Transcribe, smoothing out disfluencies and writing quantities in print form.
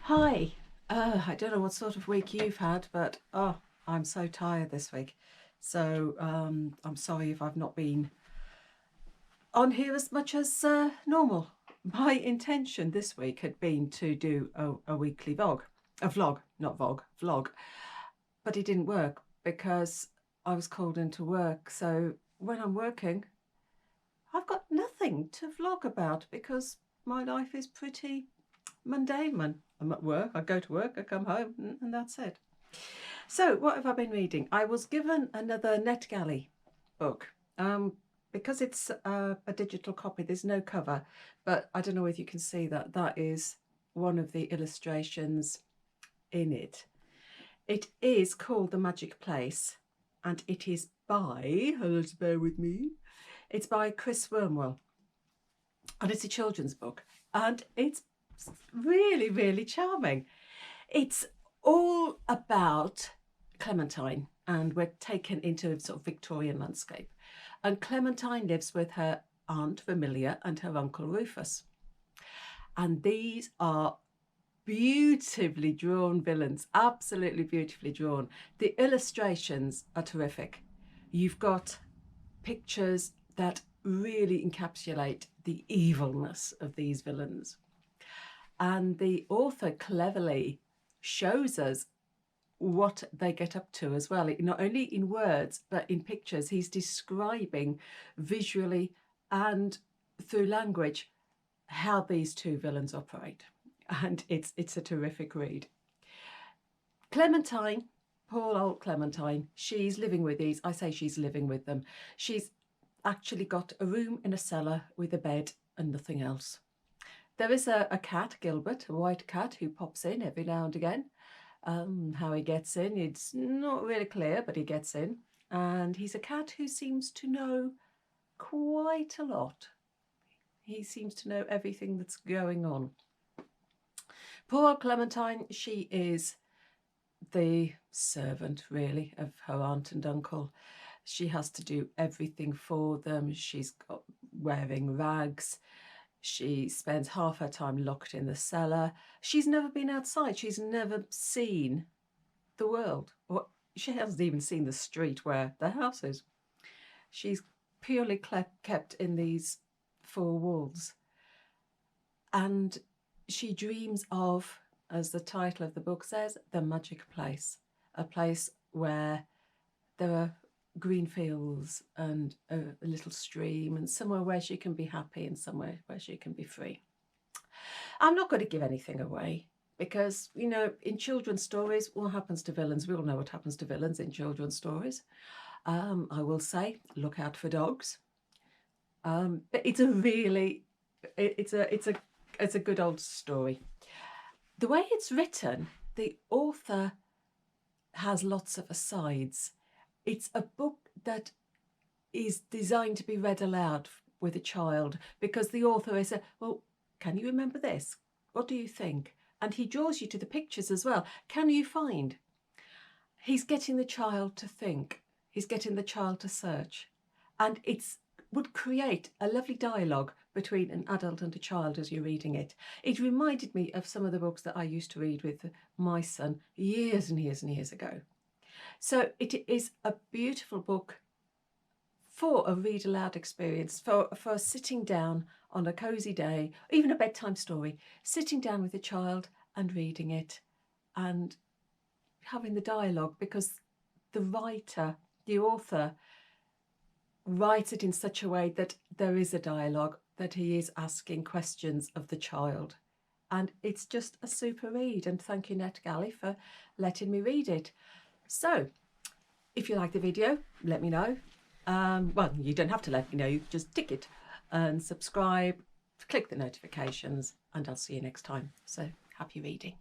Hi. I don't know what sort of week you've had, but I'm so tired this week. So I'm sorry if I've not been on here as much as normal. My intention this week had been to do a weekly vlog, vlog, but it didn't work because I was called into work. So when I'm working, I've got nothing to vlog about because my life is pretty mundane. I'm at work, I go to work, I come home, and that's it. So what have I been reading? I was given another Netgalley book. Because it's a digital copy, there's no cover, but I don't know if you can see that. That is one of the illustrations in it. It is called The Magic Place, and it is by, let's bear with me, it's by Chris Wormell, and it's a children's book, and it's really, really charming. It's all about Clementine, and we're taken into a sort of Victorian landscape. And Clementine lives with her aunt Vermilia and her uncle Rufus. And these are beautifully drawn villains, absolutely beautifully drawn. The illustrations are terrific. You've got pictures that really encapsulate the evilness of these villains. And the author cleverly shows us what they get up to as well. Not only in words, but in pictures. He's describing visually and through language how these two villains operate. And it's a terrific read. Clementine, poor old Clementine, she's living with these. I say she's living with them. She's actually got a room in a cellar with a bed and nothing else. There is a cat, Gilbert, a white cat, who pops in every now and again. How he gets in, it's not really clear, but he gets in. And he's a cat who seems to know quite a lot. He seems to know everything that's going on. Poor Clementine, she is the servant, really, of her aunt and uncle. She has to do everything for them. She's got wearing rags. She spends half her time locked in the cellar. She's never been outside. She's never seen the world. Or she hasn't even seen the street where the house is. She's purely kept in these four walls. And she dreams of, as the title of the book says, the magic place. A place where there are green fields and a little stream, and somewhere where she can be happy and somewhere where she can be free. I'm not going to give anything away because, you know, in children's stories, what happens to villains? We all know what happens to villains in children's stories. I will say, look out for dogs. But it's a really, it's a good old story. The way it's written, the author has lots of asides. It's a book that is designed to be read aloud with a child because the author is well, can you remember this? What do you think? And he draws you to the pictures as well. Can you find? He's getting the child to think. He's getting the child to search. And it would create a lovely dialogue between an adult and a child as you're reading it. It reminded me of some of the books that I used to read with my son years and years and years ago. So it is a beautiful book for a read aloud experience, for sitting down on a cosy day, even a bedtime story, sitting down with a child and reading it and having the dialogue, because the writer, the author, writes it in such a way that there is a dialogue, that he is asking questions of the child. And it's just a super read. And thank you, Netgalley, for letting me read it. So if you like the video, let me know. Well, you don't have to let me know, you just tick it and subscribe, click the notifications, and I'll see you next time. So happy reading.